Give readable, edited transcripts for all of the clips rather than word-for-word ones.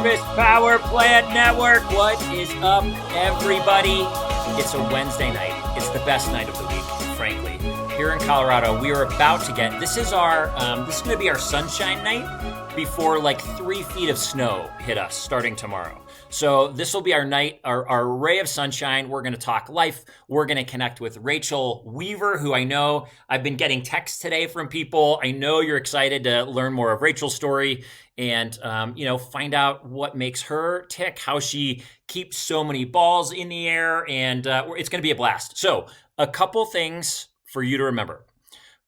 Service Power Plant Network. What is up, everybody? It's a Wednesday night. It's the best night of the week, frankly. Here in Colorado, we are about to get, this is going to be our sunshine night before like 3 feet of snow hit us starting tomorrow. So this will be our night, our ray of sunshine. We're going to talk life. We're going to connect with Rachel Weaver, who I know I've been getting texts today from people. I know you're excited to learn more of Rachel's story and, find out what makes her tick, how she keeps so many balls in the air, and it's going to be a blast. So a couple things for you to remember.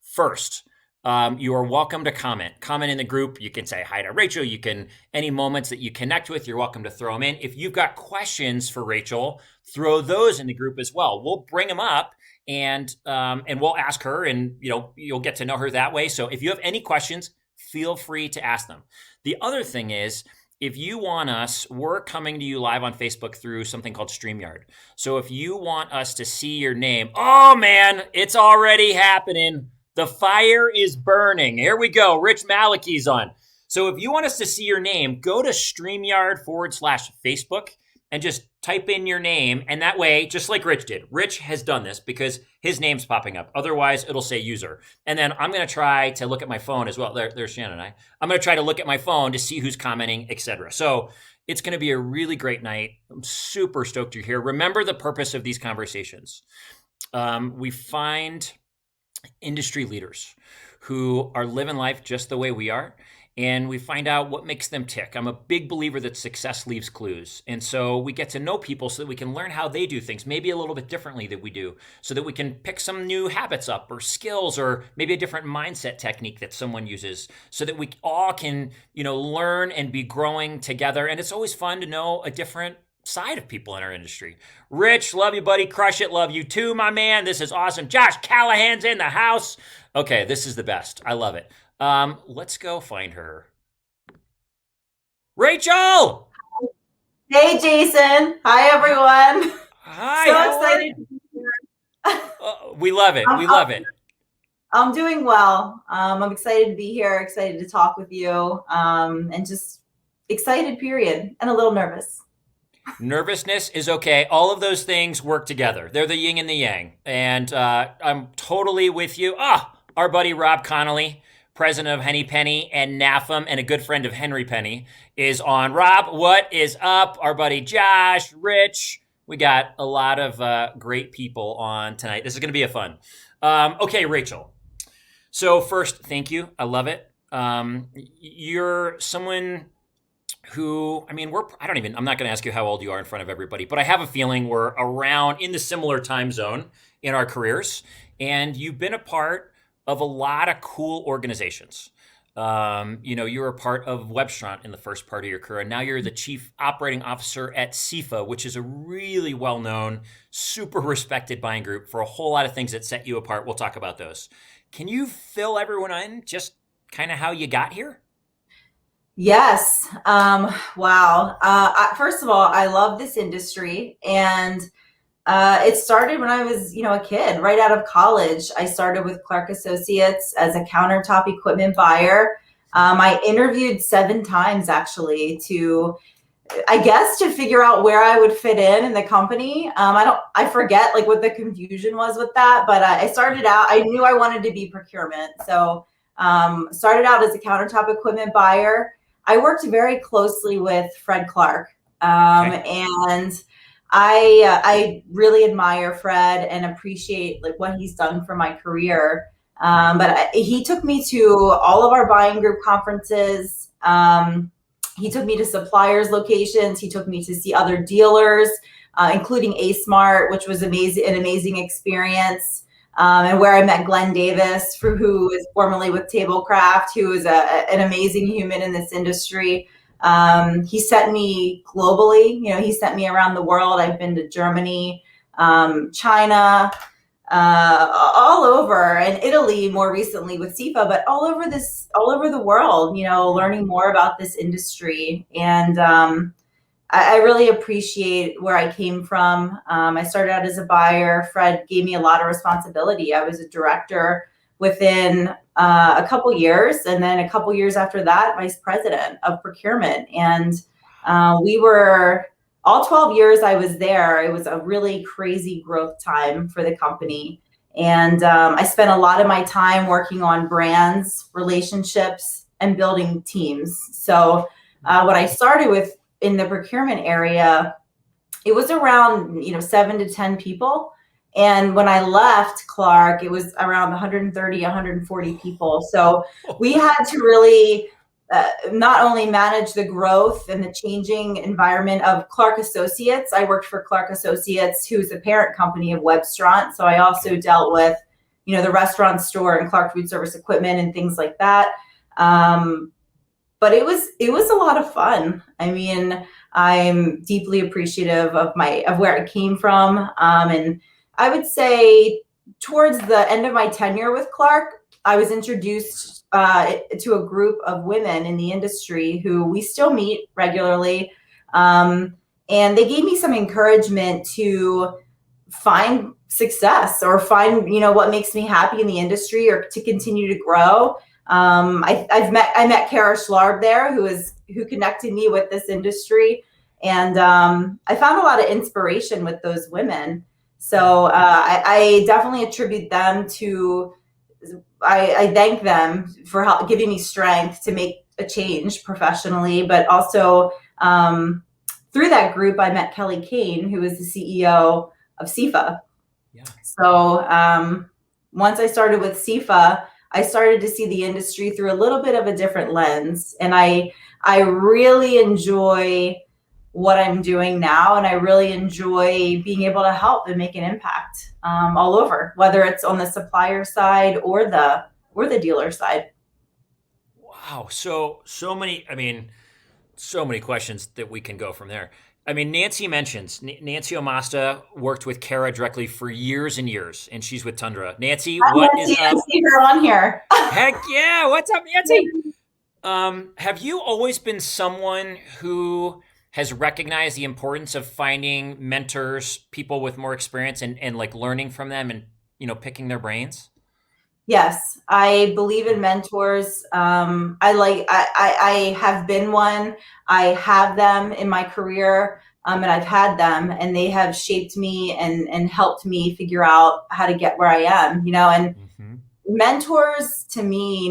First, you are welcome to comment in the group. You can say hi to Rachel. You can, any moments that you connect with, you're welcome to throw them in. If you've got questions for Rachel, throw those in the group as well. We'll bring them up and we'll ask her, and you'll get to know her that way. So if you have any questions, feel free to ask them. The other thing is, if you want us, we're coming to you live on Facebook through something called StreamYard. So if you want us to see your name, oh man, it's already happening. The fire is burning. Here we go. Rich Malachi's on. So if you want us to see your name, go to StreamYard/Facebook and just type in your name. And that way, just like Rich did, Rich has done this because his name's popping up. Otherwise, it'll say user. And then I'm going to try to look at my phone as well. There's Shannon and I. I'm going to try to look at my phone to see who's commenting, etc. So it's going to be a really great night. I'm super stoked you're here. Remember the purpose of these conversations. We find industry leaders who are living life just the way we are, and we find out what makes them tick. I'm a big believer that success leaves clues. And so we get to know people so that we can learn how they do things, maybe a little bit differently than we do, so that we can pick some new habits up or skills or maybe a different mindset technique that someone uses, so that we all can, learn and be growing together. And it's always fun to know a different side of people in our industry. Rich, love you, buddy. Crush it. Love you too, my man. This is awesome. Josh Callahan's in the house. Okay, this is the best. I love it. Let's go find her. Rachel! Hey, Jason. Hi, everyone. Hi. So excited to be here. We love it. We love it. I'm doing well. I'm excited to be here, excited to talk with you, and just excited, period, and a little nervous. Nervousness is okay. All of those things work together. They're the yin and the yang. And I'm totally with you. Our buddy Rob Connolly, president of Henny Penny and NAFM, and a good friend of Henry Penny, is on. Rob, what is up? Our buddy Josh, Rich. We got a lot of great people on tonight. This is going to be a fun. Okay, Rachel. So first, thank you. I love it. You're someone who, I'm not going to ask you how old you are in front of everybody, but I have a feeling we're around in the similar time zone in our careers, and you've been a part of a lot of cool organizations. You were a part of Webstront in the first part of your career, and now you're the chief operating officer at SEFA, which is a really well-known, super respected buying group for a whole lot of things that set you apart. We'll talk about those. Can you fill everyone in just kind of how you got here? Yes. Wow. First of all, I love this industry, and it started when I was, a kid, right out of college. I started with Clark Associates as a countertop equipment buyer. I interviewed 7 times actually to figure out where I would fit in the company. I forget what the confusion was with that, but I started out, I knew I wanted to be procurement. So started out as a countertop equipment buyer. I worked very closely with Fred Clark, and I really admire Fred and appreciate what he's done for my career. But he took me to all of our buying group conferences. He took me to suppliers locations. He took me to see other dealers, including A Smart, which was an amazing experience. And where I met Glenn Davis, who is formerly with Tablecraft, who is an amazing human in this industry. He sent me globally. He sent me around the world. I've been to Germany, China, all over, and Italy more recently with SEFA, but all over the world. Learning more about this industry, and I really appreciate where I came from. I started out as a buyer. Fred gave me a lot of responsibility. I was a director within a couple years, and then a couple years after that, vice president of procurement. And We were all 12 years I was there. It was a really crazy growth time for the company. And I spent a lot of my time working on brands, relationships, and building teams. So when I started with in the procurement area, it was around 7 to 10 people. And when I left Clark, it was around 130, 140 people. So we had to really not only manage the growth and the changing environment of Clark Associates. I worked for Clark Associates, who's a parent company of Webstront. So I also dealt with, the restaurant store and Clark Food Service Equipment and things like that. But it was a lot of fun. I mean, I'm deeply appreciative of where I came from. And I would say towards the end of my tenure with Clark, I was introduced to a group of women in the industry who we still meet regularly. And they gave me some encouragement to find success or find, what makes me happy in the industry or to continue to grow. I met Kara Schlarb there, who connected me with this industry, and I found a lot of inspiration with those women. So I definitely attribute them to. I thank them for giving me strength to make a change professionally, but also through that group, I met Kelly Kane, who is the CEO of SEFA. Yeah. So once I started with SEFA, I started to see the industry through a little bit of a different lens. And I really enjoy what I'm doing now. And I really enjoy being able to help and make an impact all over, whether it's on the supplier side or the dealer side. Wow. So many questions that we can go from there. I mean, Nancy mentions Nancy Omasta worked with Kara directly for years and years, and she's with Tundra. Nancy, what is up? I see her on here. Heck yeah! What's up, Nancy? Have you always been someone who has recognized the importance of finding mentors, people with more experience, and like learning from them and picking their brains? Yes, I believe in mentors. I have been one. I have them in my career, and I've had them, and they have shaped me and helped me figure out how to get where I am. And mentors to me,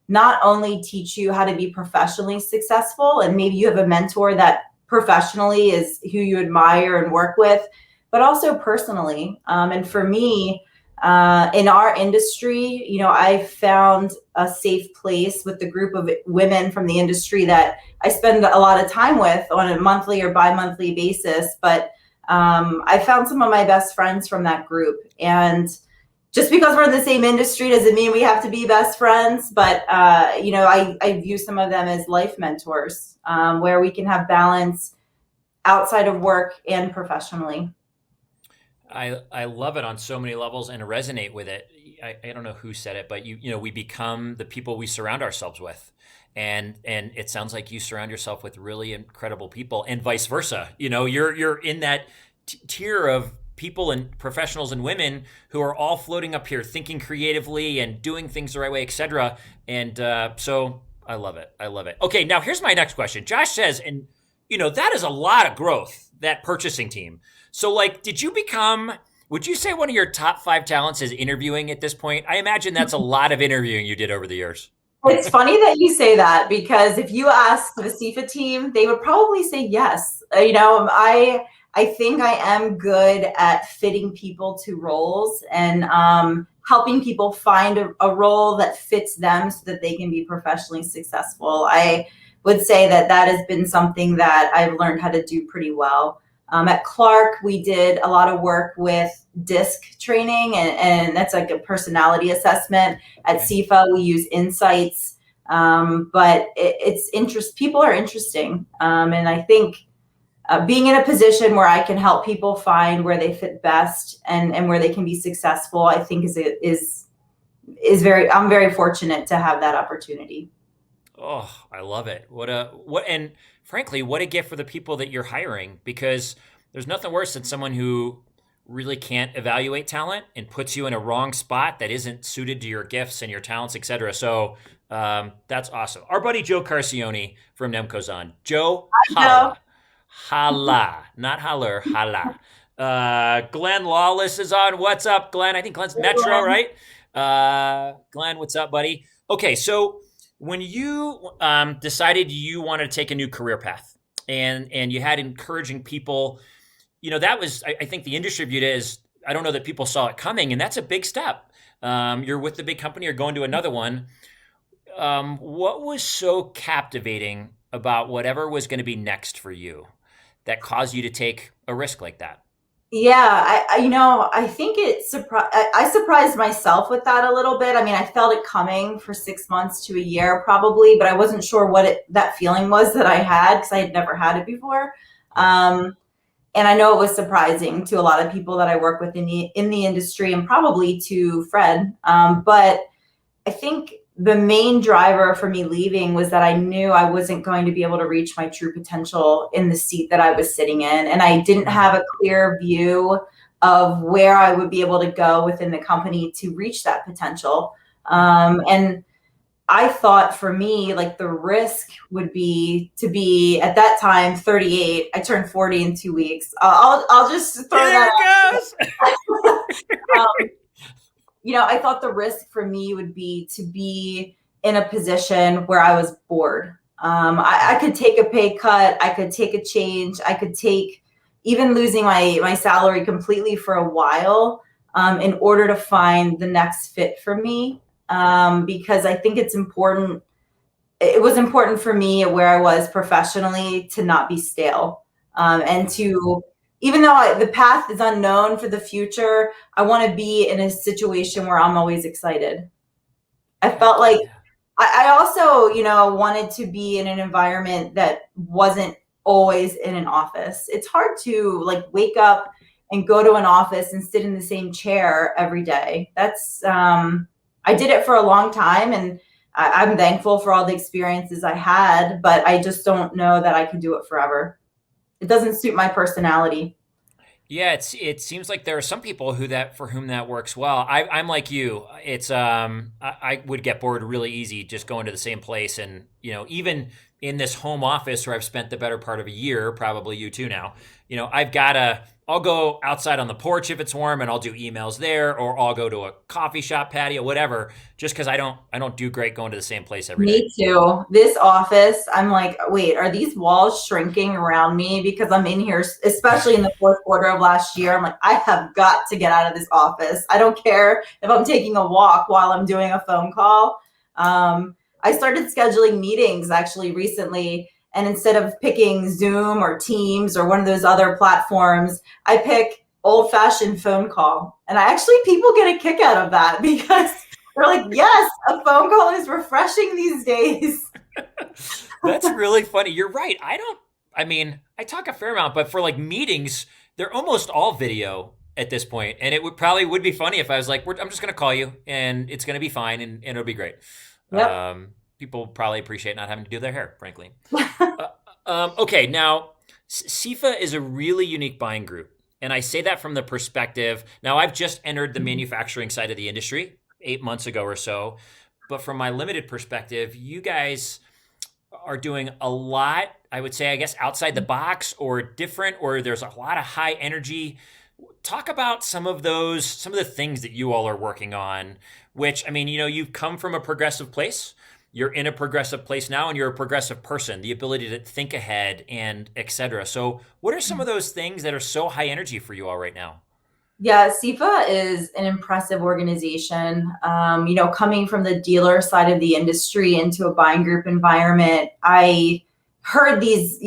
not only teach you how to be professionally successful, and maybe you have a mentor that professionally is who you admire and work with, but also personally. And for me, in our industry, I found a safe place with the group of women from the industry that I spend a lot of time with on a monthly or bi-monthly basis. But I found some of my best friends from that group. And just because we're in the same industry doesn't mean we have to be best friends. But, I view some of them as life mentors, where we can have balance outside of work and professionally. I love it on so many levels and resonate with it. I don't know who said it, but we become the people we surround ourselves with. And it sounds like you surround yourself with really incredible people and vice versa. You're in that tier of people and professionals and women who are all floating up here, thinking creatively and doing things the right way, etc. And so I love it. I love it. Okay, now here's my next question. Josh says, and that is a lot of growth, that purchasing team. So would you say one of your top 5 talents is interviewing at this point? I imagine that's a lot of interviewing you did over the years. It's funny that you say that, because if you ask the SEFA team, they would probably say yes. I think I am good at fitting people to roles and helping people find a role that fits them so that they can be professionally successful. I would say that has been something that I've learned how to do pretty well. At Clark, we did a lot of work with DISC training, and that's like a personality assessment. At SEFA, we use insights, but people are interesting. And I think being in a position where I can help people find where they fit best and where they can be successful, I think I'm very fortunate to have that opportunity. Oh, I love it. And frankly, what a gift for the people that you're hiring, because there's nothing worse than someone who really can't evaluate talent and puts you in a wrong spot that isn't suited to your gifts and your talents, etc. So that's awesome. Our buddy Joe Carcione from Nemco's on. Joe, No. holla. Holla. Not holler, holla. Glenn Lawless is on. What's up, Glenn? I think Glenn's Metro, right? Glenn, what's up, buddy? Okay, so when you decided you wanted to take a new career path and you had encouraging people, that was, I think the industry viewed it as, I don't know that people saw it coming, and that's a big step. You're with the big company, you're going to another one. What was so captivating about whatever was going to be next for you that caused you to take a risk like that? Yeah, I think I surprised myself with that a little bit. I mean, I felt it coming for 6 months to a year probably, but I wasn't sure what that feeling was that I had because I had never had it before. Um, and I know it was surprising to a lot of people that I work with in the industry, and probably to Fred. But I think the main driver for me leaving was that I knew I wasn't going to be able to reach my true potential in the seat that I was sitting in. And I didn't have a clear view of where I would be able to go within the company to reach that potential. And I thought for me, like the risk would be to be at that time 38. I turned 40 in 2 weeks. I'll just throw There that it goes. out. I thought the risk for me would be to be in a position where I was bored. I could take a pay cut. I could take a change. I could take even losing my salary completely for a while in order to find the next fit for me. Because I think it's important. It was important for me where I was professionally to not be stale, and to, even though the path is unknown for the future, I want to be in a situation where I'm always excited. I felt like I also, wanted to be in an environment that wasn't always in an office. It's hard to like wake up and go to an office and sit in the same chair every day. I did it for a long time, and I'm thankful for all the experiences I had, but I just don't know that I can do it forever. It doesn't suit my personality. Yeah, it seems like there are some people for whom that works well. I'm like you. It's I would get bored really easy just going to the same place, and even in this home office where I've spent the better part of a year, probably you too now. I'll go outside on the porch if it's warm, and I'll do emails there, or I'll go to a coffee shop patio, whatever, just because I don't do great going to the same place every day. Me too. This office, I'm like, wait, are these walls shrinking around me because I'm in here, especially in the fourth quarter of last year? I'm like, I have got to get out of this office. I don't care if I'm taking a walk while I'm doing a phone call. I started scheduling meetings actually recently, and instead of picking Zoom or Teams or one of those other platforms, I pick old-fashioned phone call. And people get a kick out of that because they're like, yes, a phone call is refreshing these days. That's really funny. You're right. I talk a fair amount, but for like meetings, they're almost all video at this point. And it would be funny if I was like, I'm just going to call you and it's going to be fine and it'll be great. Yep. People probably appreciate not having to do their hair, frankly. Okay, now SEFA is a really unique buying group. And I say that from the perspective, now I've just entered the manufacturing side of the industry 8 months ago or so. But from my limited perspective, you guys are doing a lot, I would say, I guess, outside the box or different, or there's a lot of high energy. Talk about some of the things that you all are working on, which, I mean, you've come from a progressive place. You're in a progressive place now, and you're a progressive person, the ability to think ahead and et cetera. So what are some of those things that are so high energy for you all right now? Yeah, SEFA is an impressive organization. Coming from the dealer side of the industry into a buying group environment, I heard these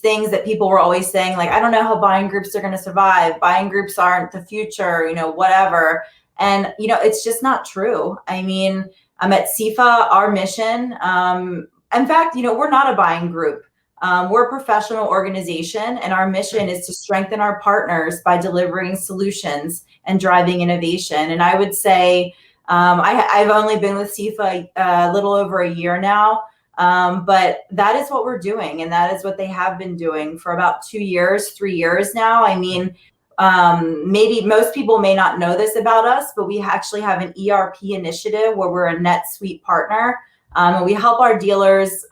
things that people were always saying, like, I don't know how buying groups are going to survive. Buying groups aren't the future, whatever. And, it's just not true. I mean, I'm at SEFA, our mission. In fact, we're not a buying group. We're a professional organization, and our mission is to strengthen our partners by delivering solutions and driving innovation. And I would say I've only been with SEFA a little over a year now, but that is what we're doing, and that is what they have been doing for about 2 years, 3 years now. I mean, maybe most people may not know this about us, but we actually have an ERP initiative where we're a NetSuite partner. And we help our dealers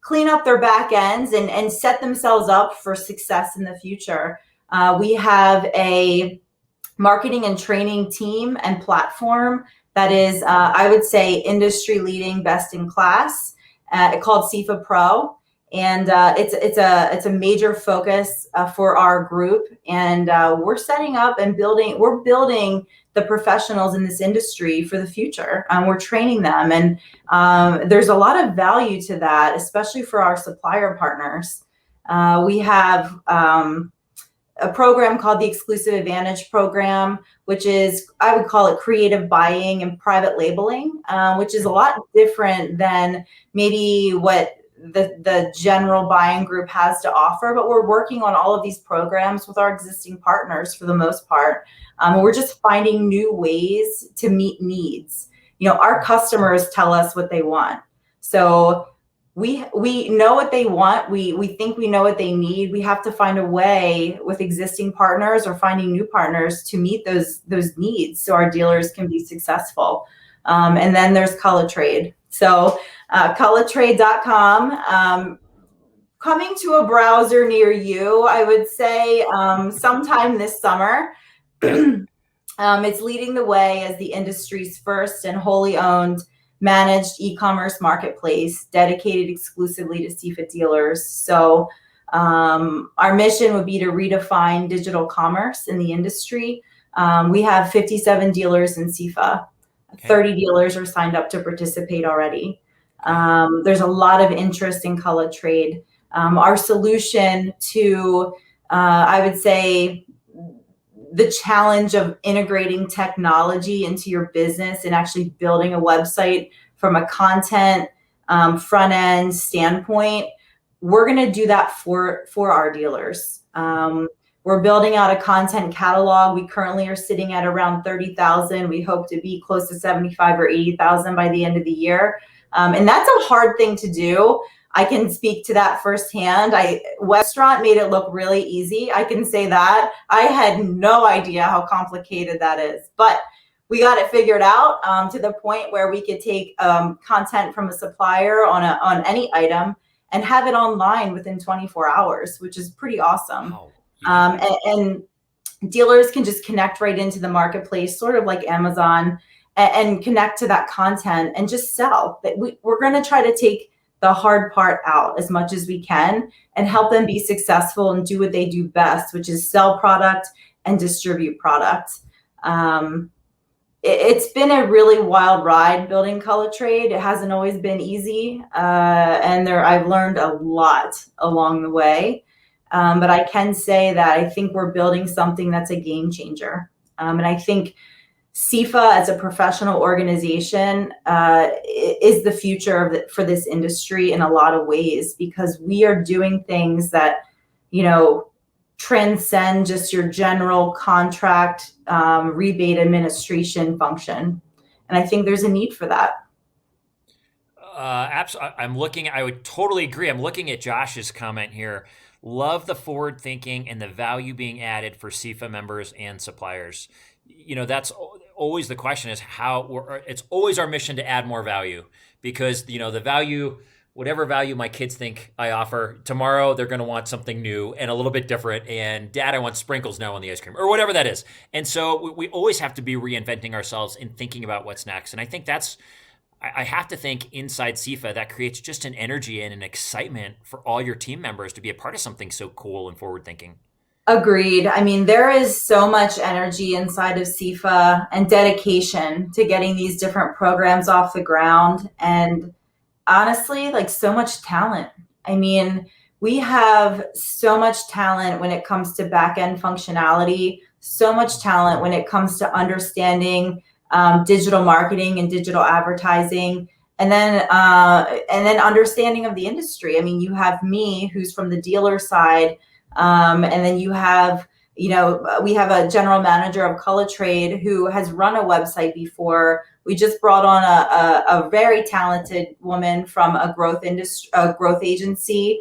clean up their back ends and set themselves up for success in the future. We have a marketing and training team and platform that is, I would say, industry leading, best in class, called SEFA Pro. And it's a major focus for our group. And we're setting up and building the professionals in this industry for the future. We're training them. And there's a lot of value to that, especially for our supplier partners. We have a program called the Exclusive Advantage Program, which is, I would call it creative buying and private labeling, which is a lot different than maybe what the general buying group has to offer. But we're working on all of these programs with our existing partners for the most part. We're just finding new ways to meet needs. Our customers tell us what they want. So we know what they want. We think we know what they need. We have to find a way with existing partners or finding new partners to meet those needs so our dealers can be successful. And then there's ColorTrade. So colortrade.com, coming to a browser near you, I would say sometime this summer. It's leading the way as the industry's first and wholly owned managed e-commerce marketplace dedicated exclusively to SEFA dealers. So our mission would be to redefine digital commerce in the industry. We have 57 dealers in SEFA. Okay. 30 dealers are signed up to participate already. There's a lot of interest in ColorTrade. Our solution to, I would say, the challenge of integrating technology into your business and actually building a website from a content front end standpoint, we're going to do that for our dealers. We're building out a content catalog. We currently are sitting at around 30,000. We hope to be close to 75 or 80,000 by the end of the year. And that's a hard thing to do. I can speak to that firsthand. Webstaurant made it look really easy. I can say that. I had no idea how complicated that is, but we got it figured out to the point where we could take content from a supplier on any item and have it online within 24 hours, which is pretty awesome. Wow. And dealers can just connect right into the marketplace, sort of like Amazon, and connect to that content and just sell. We're going to try to take the hard part out as much as we can and help them be successful and do what they do best, which is sell product and distribute product. It's been a really wild ride building ColorTrade. It hasn't always been easy. And I've learned a lot along the way. But I can say that I think we're building something that's a game changer. And I think SEFA as a professional organization is the future for this industry in a lot of ways, because we are doing things that, transcend just your general contract rebate administration function. And I think there's a need for that. Absolutely. I would totally agree. I'm looking at Josh's comment here. Love the forward thinking and the value being added for SEFA members and suppliers. That's always the question is it's always our mission to add more value, because, the value, whatever value my kids think I offer, tomorrow they're going to want something new and a little bit different. And Dad, I want sprinkles now on the ice cream, or whatever that is. And so we always have to be reinventing ourselves and thinking about what's next. And I think I have to think inside SEFA that creates just an energy and an excitement for all your team members to be a part of something so cool and forward thinking. Agreed. I mean, there is so much energy inside of SEFA and dedication to getting these different programs off the ground. And honestly, so much talent. I mean, we have so much talent when it comes to back-end functionality, so much talent when it comes to understanding digital marketing and digital advertising, and then understanding of the industry. I mean, you have me, who's from the dealer side, and then you have, we have a general manager of ColorTrade who has run a website before. We just brought on a very talented woman from a growth agency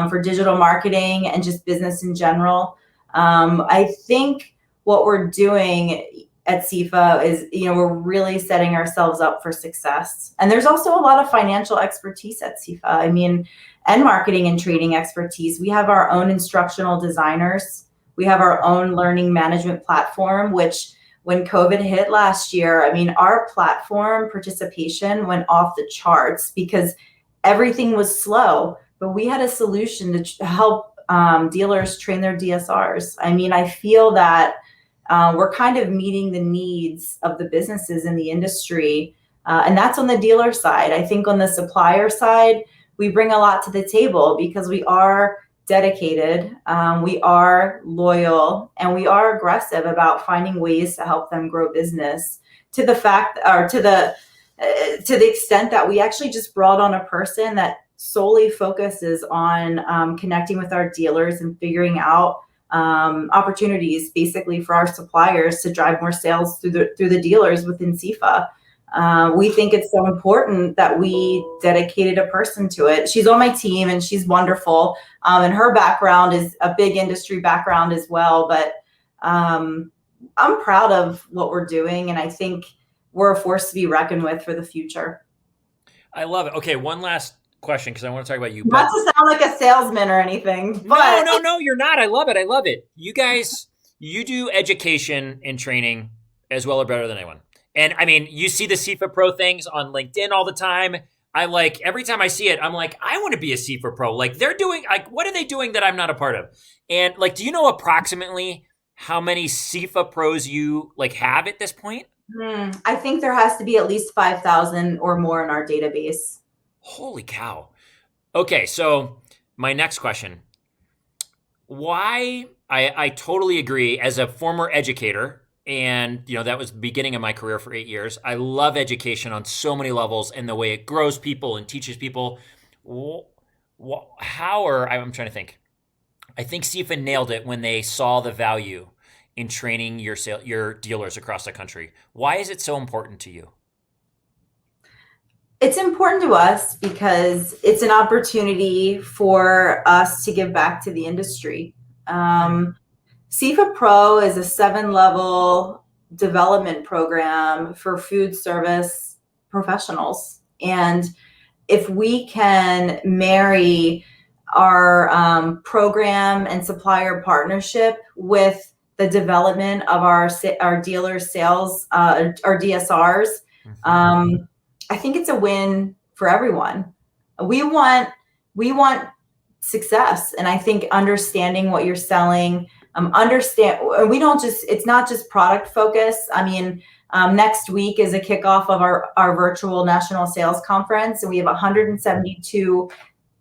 for digital marketing and just business in general. I think what we're doing at SEFA is, we're really setting ourselves up for success. And there's also a lot of financial expertise at SEFA. I mean, and marketing and training expertise. We have our own instructional designers. We have our own learning management platform, which when COVID hit last year, I mean, our platform participation went off the charts because everything was slow, but we had a solution to help dealers train their DSRs. I mean, I feel that we're kind of meeting the needs of the businesses in the industry. And that's on the dealer side. I think on the supplier side, we bring a lot to the table because we are dedicated, we are loyal, and we are aggressive about finding ways to help them grow business to the extent that we actually just brought on a person that solely focuses on connecting with our dealers and figuring out opportunities basically for our suppliers to drive more sales through the dealers within SEFA. We think it's so important that we dedicated a person to it. She's on my team and she's wonderful. And her background is a big industry background as well. But I'm proud of what we're doing. And I think we're a force to be reckoned with for the future. I love it. Okay, one last question because I want to talk about you. Not to sound like a salesman or anything. But No, you're not. I love it. You guys, you do education and training as well or better than anyone. And I mean, you see the SEFA Pro things on LinkedIn all the time. Every time I see it, I'm like, I want to be a SEFA Pro. Like they're doing, what are they doing that I'm not a part of? And do you know approximately how many SEFA Pros you have at this point? I think there has to be at least 5,000 or more in our database. Holy cow. Okay, so my next question. Why, I totally agree as a former educator, and that was the beginning of my career for 8 years. I love education on so many levels and the way it grows people and teaches people. I'm trying to think. I think SEFA nailed it when they saw the value in training your dealers across the country. Why is it so important to you? It's important to us because it's an opportunity for us to give back to the industry. SEFA Pro is a 7-level development program for food service professionals. And if we can marry our program and supplier partnership with the development of our dealer sales, our DSRs, I think it's a win for everyone. We want success. And I think understanding what you're selling, it's not just product focus. I mean, next week is a kickoff of our virtual national sales conference. And we have 172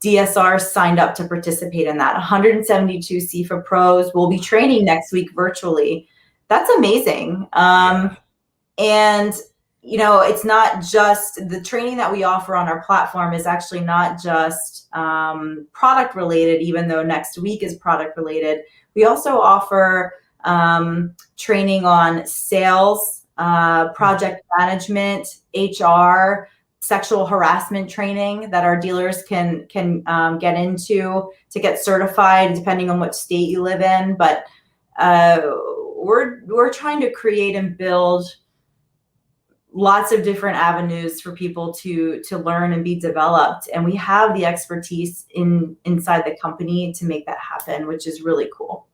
DSRs signed up to participate in that. 172 SEFA Pros will be training next week virtually. That's amazing. And it's not just the training that we offer on our platform is actually not just product related, even though next week is product related. We also offer training on sales, project management, HR, sexual harassment training that our dealers can get into to get certified, depending on what state you live in. But we're trying to create and build lots of different avenues for people to learn and be developed. And we have the expertise inside the company to make that happen, which is really cool.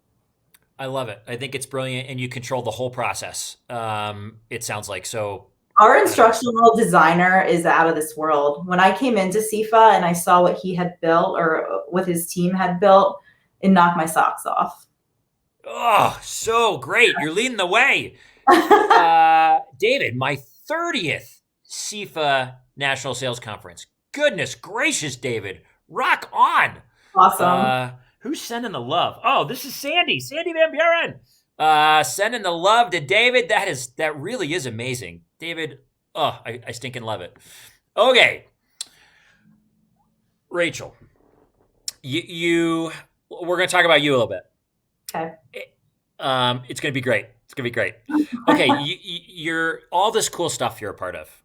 I love it. I think it's brilliant. And you control the whole process. It sounds like so. Our instructional designer is out of this world. When I came into SEFA and I saw what he had built or what his team had built, it knocked my socks off. Oh, so great. You're leading the way. David, my 30th SEFA National Sales Conference. Goodness gracious, David. Rock on. Awesome. Who's sending the love? Oh, this is Sandy Van Buren. Sending the love to David. That really is amazing. David, I stinking love it. Okay. Rachel, we're going to talk about you a little bit. Okay. It's going to be great. It's going to be great. Okay, you're all this cool stuff you're a part of.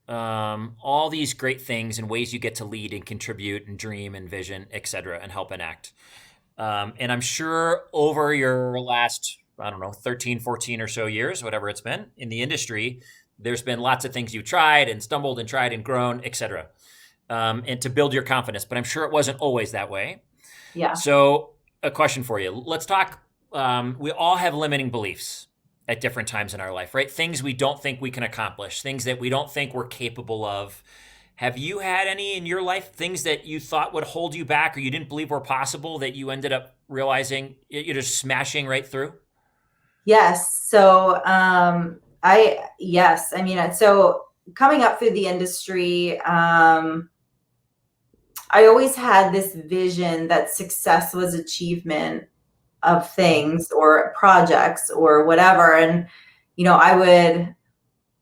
All these great things and ways you get to lead and contribute and dream and vision, etc., and help and act. And I'm sure over your last, I don't know, 13, 14 or so years, whatever it's been in the industry, there's been lots of things you've tried and stumbled and tried and grown, etc. And to build your confidence. But I'm sure it wasn't always that way. Yeah. So, a question for you. Let's talk. We all have limiting beliefs at different times in our life, right? Things we don't think we can accomplish, things that we don't think we're capable of. Have you had any in your life, things that you thought would hold you back or you didn't believe were possible that you ended up realizing you're just smashing right through? Yes. So, yes, I mean, so coming up through the industry, I always had this vision that success was achievement of things or projects or whatever. And, I would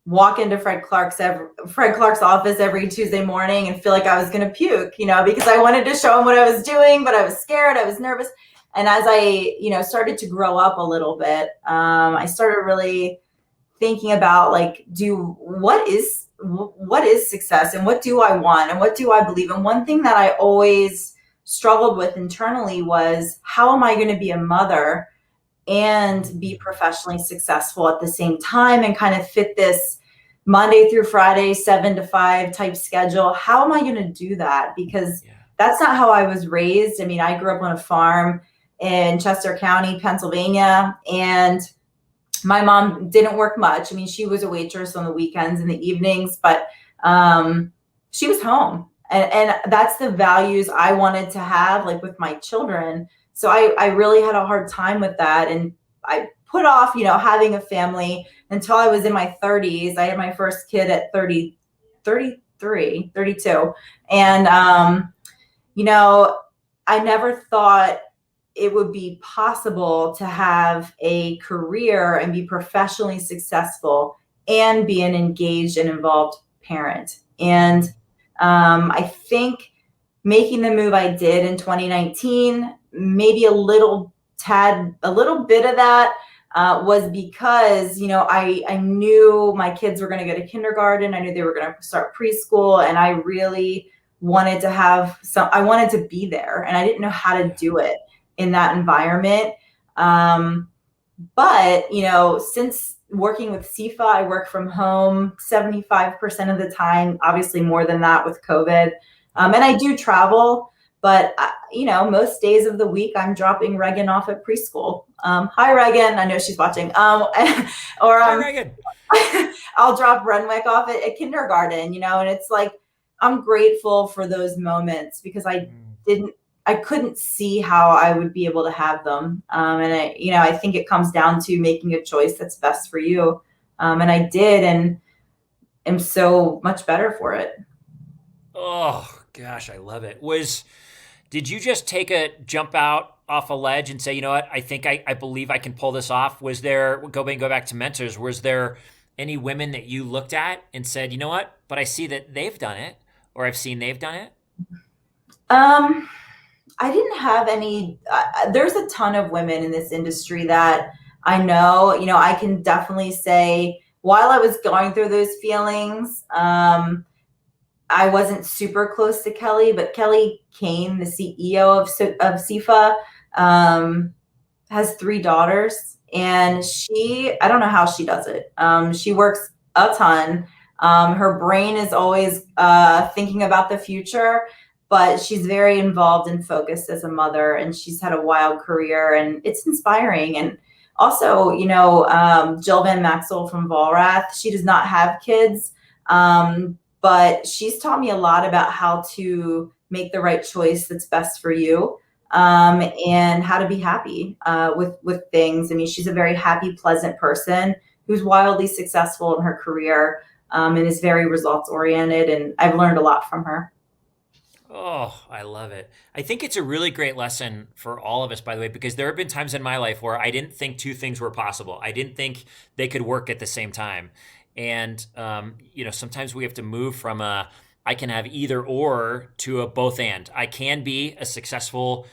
walk into Fred Clark's office every Tuesday morning and feel like I was going to puke, because I wanted to show him what I was doing, but I was scared, I was nervous. And as I, started to grow up a little bit, I started really thinking about like, what is success and what do I want and what do I believe? And one thing that I always struggled with internally was, how am I going to be a mother and be professionally successful at the same time and kind of fit this Monday through Friday, 7 to 5 type schedule? How am I going to do that? Because that's not how I was raised. I mean, I grew up on a farm in Chester County, Pennsylvania, and my mom didn't work much. I mean, she was a waitress on the weekends and the evenings, but she was home. And that's the values I wanted to have, like with my children. So I really had a hard time with that. And I put off, having a family until I was in my 30s. I had my first kid at 33, 32. And, I never thought it would be possible to have a career and be professionally successful and be an engaged and involved parent. And I think making the move I did in 2019, maybe a little bit of that was because, I knew my kids were going to go to kindergarten. I knew they were going to start preschool, and I really wanted to I wanted to be there, and I didn't know how to do it in that environment. But, since working with SEFA, I work from home 75% of the time, obviously more than that with COVID. And I do travel, but, most days of the week, I'm dropping Reagan off at preschool. Hi, Reagan. I know she's watching. Hi, Reagan. I'll drop Renwick off at kindergarten, and it's like, I'm grateful for those moments because I couldn't see how I would be able to have them. And I think it comes down to making a choice that's best for you. And I did, and am so much better for it. Oh gosh, I love it. Did you just take a jump out off a ledge and say, you know what, I think I believe I can pull this off? Was there, go back to mentors, was there any women that you looked at and said, you know what, but I see that they've done it, or I've seen they've done it? I didn't have any. There's a ton of women in this industry that I know. I can definitely say, while I was going through those feelings, I wasn't super close to Kelly, but Kelly Kane, the CEO of SEFA, has 3 daughters, and I don't know how she does it. She works a ton. Her brain is always thinking about the future, but she's very involved and focused as a mother, and she's had a wild career, and it's inspiring. And also, Jill Van Maxwell from Volrath, she does not have kids, but she's taught me a lot about how to make the right choice that's best for you, and how to be happy with things. I mean, she's a very happy, pleasant person who's wildly successful in her career, and is very results oriented. And I've learned a lot from her. Oh, I love it. I think it's a really great lesson for all of us, by the way, because there have been times in my life where I didn't think 2 things were possible. I didn't think they could work at the same time. And, sometimes we have to move from I can have either or to a both and. I can be a successful,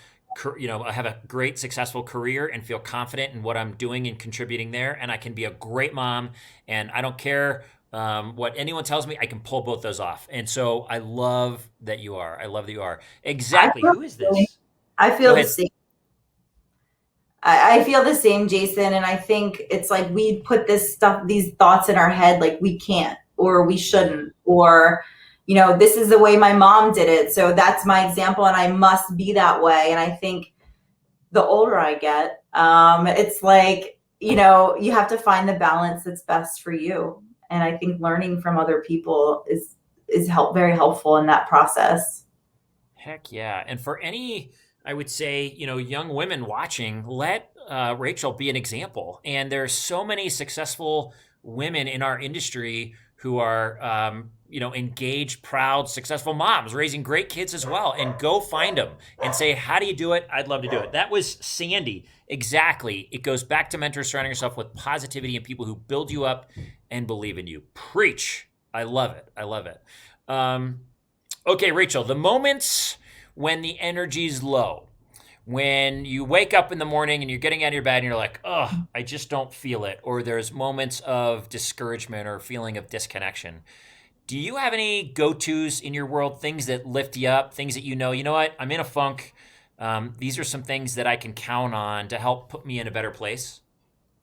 I have a great successful career and feel confident in what I'm doing and contributing there. And I can be a great mom, and I don't care what anyone tells me, I can pull both those off. And so I love that you are. Exactly. Who is this? I feel the same. I feel the same, Jason. And I think it's like we put these thoughts in our head, like we can't, or we shouldn't, or, this is the way my mom did it. So that's my example and I must be that way. And I think the older I get, it's like, you have to find the balance that's best for you. And I think learning from other people is very helpful in that process. Heck yeah. And for any, I would say, young women watching, let Rachel be an example. And there's so many successful women in our industry who are, engaged, proud, successful moms raising great kids as well. And go find them and say, how do you do it? I'd love to do it. That was Sandy. Exactly. It goes back to mentors, surrounding yourself with positivity and people who build you up and believe in you. Preach. I love it. I love it. Okay, Rachel, the moments when the energy's low, when you wake up in the morning and you're getting out of your bed and you're like, oh, I just don't feel it, or there's moments of discouragement or feeling of disconnection. Do you have any go-tos in your world, things that lift you up, things that you know what, I'm in a funk. These are some things that I can count on to help put me in a better place?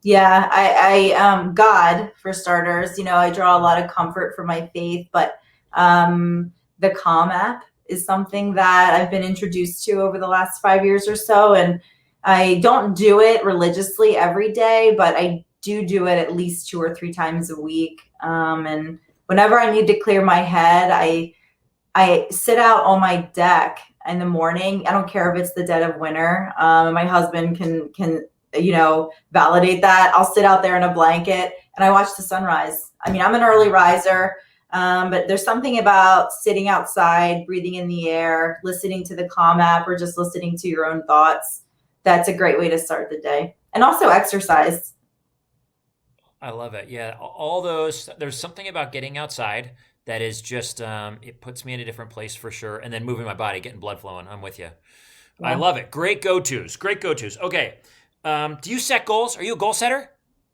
Yeah, God, for starters, I draw a lot of comfort from my faith, but the Calm app is something that I've been introduced to over the last 5 years or so. And I don't do it religiously every day, but I do it at least 2 or 3 times a week. And whenever I need to clear my head, I sit out on my deck in the morning. I don't care if it's the dead of winter. My husband can validate that. I'll sit out there in a blanket and I watch the sunrise. I mean, I'm an early riser, but there's something about sitting outside, breathing in the air, listening to the Calm app, or just listening to your own thoughts. That's a great way to start the day. And also exercise. I love it. Yeah, all those. There's something about getting outside that is just it puts me in a different place for sure. And then moving my body, getting blood flowing. I'm with you. I Yeah. love it. Great go tos. Great go tos. Okay. Do you set goals? Are you a goal setter?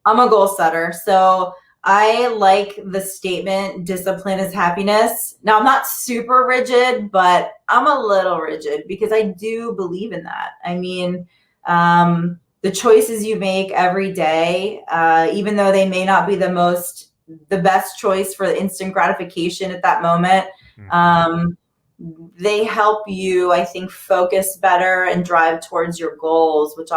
I'm a goal setter. So I like the statement, discipline is happiness. Now, I'm not super rigid, but I'm a little rigid because I do believe in that. I mean, the choices you make every day, even though they may not be the best choice for the instant gratification at that moment, Mm-hmm. um, they help you, I think, focus better and drive towards your goals, which,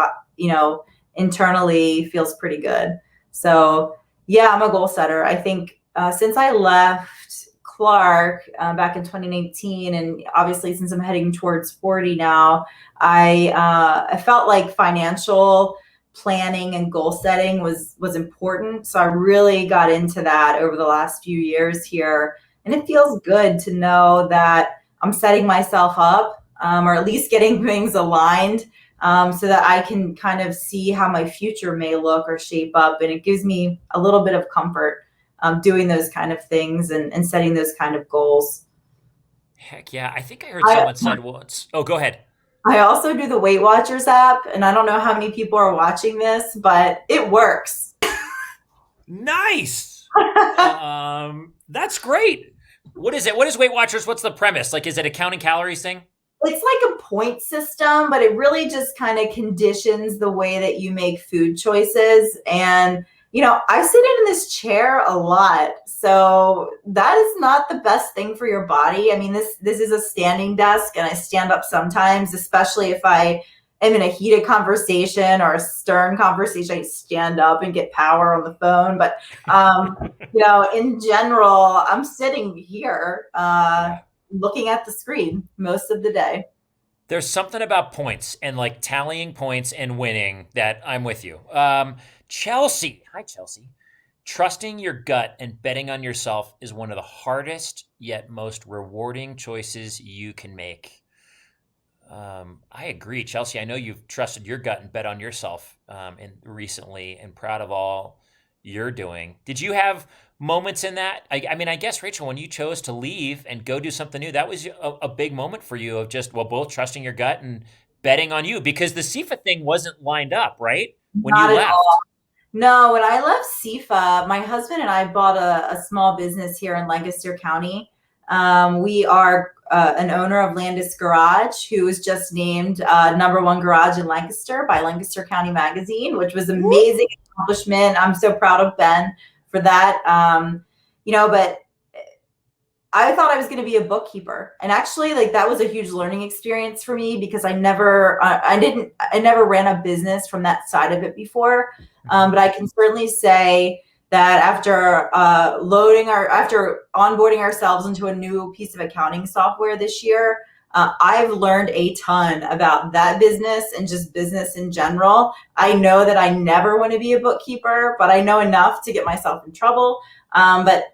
internally feels pretty good. So, yeah, I'm a goal setter. I think since I left Clark back in 2019, and obviously since I'm heading towards 40 now, I felt like financial planning and goal setting was important. So I really got into that over the last few years here, and it feels good to know that I'm setting myself up, or at least getting things aligned, so that I can kind of see how my future may look or shape up. And it gives me a little bit of comfort doing those kind of things and setting those kind of goals. Heck yeah. I think I heard I, someone said once. Oh, go ahead. I also do the Weight Watchers app, and I don't know how many people are watching this, but it works. Nice. That's great. What is it? What is Weight Watchers? What's the premise? Like, is it a counting calories thing? It's like a point system, but it really just kind of conditions the way that you make food choices. And, I sit in this chair a lot. So that is not the best thing for your body. I mean, this is a standing desk and I stand up sometimes, especially if I am in a heated conversation or a stern conversation, I stand up and get power on the phone. But, in general, I'm sitting here, Yeah. looking at the screen most of the day. There's something about points and like tallying points and winning that I'm with you. Chelsea. Hi, Chelsea. Trusting your gut and betting on yourself is one of the hardest yet most rewarding choices you can make. I agree, Chelsea. I know you've trusted your gut and bet on yourself and recently, and proud of all you're doing. Did you have moments in that? I mean, I guess Rachel, when you chose to leave and go do something new, that was a big moment for you of just both trusting your gut and betting on you because the SEFA thing wasn't lined up, right? When you Not at all. left. No, when I left SEFA, my husband and I bought a small business here in Lancaster County. We are an owner of Landis Garage, who was just named number one garage in Lancaster by Lancaster County Magazine, which was an amazing accomplishment. I'm so proud of Ben for that. But I thought I was going to be a bookkeeper, and actually, like, that was a huge learning experience for me because I never ran a business from that side of it before. But I can certainly say that after after onboarding ourselves into a new piece of accounting software this year, I've learned a ton about that business and just business in general. I know that I never want to be a bookkeeper, but I know enough to get myself in trouble. But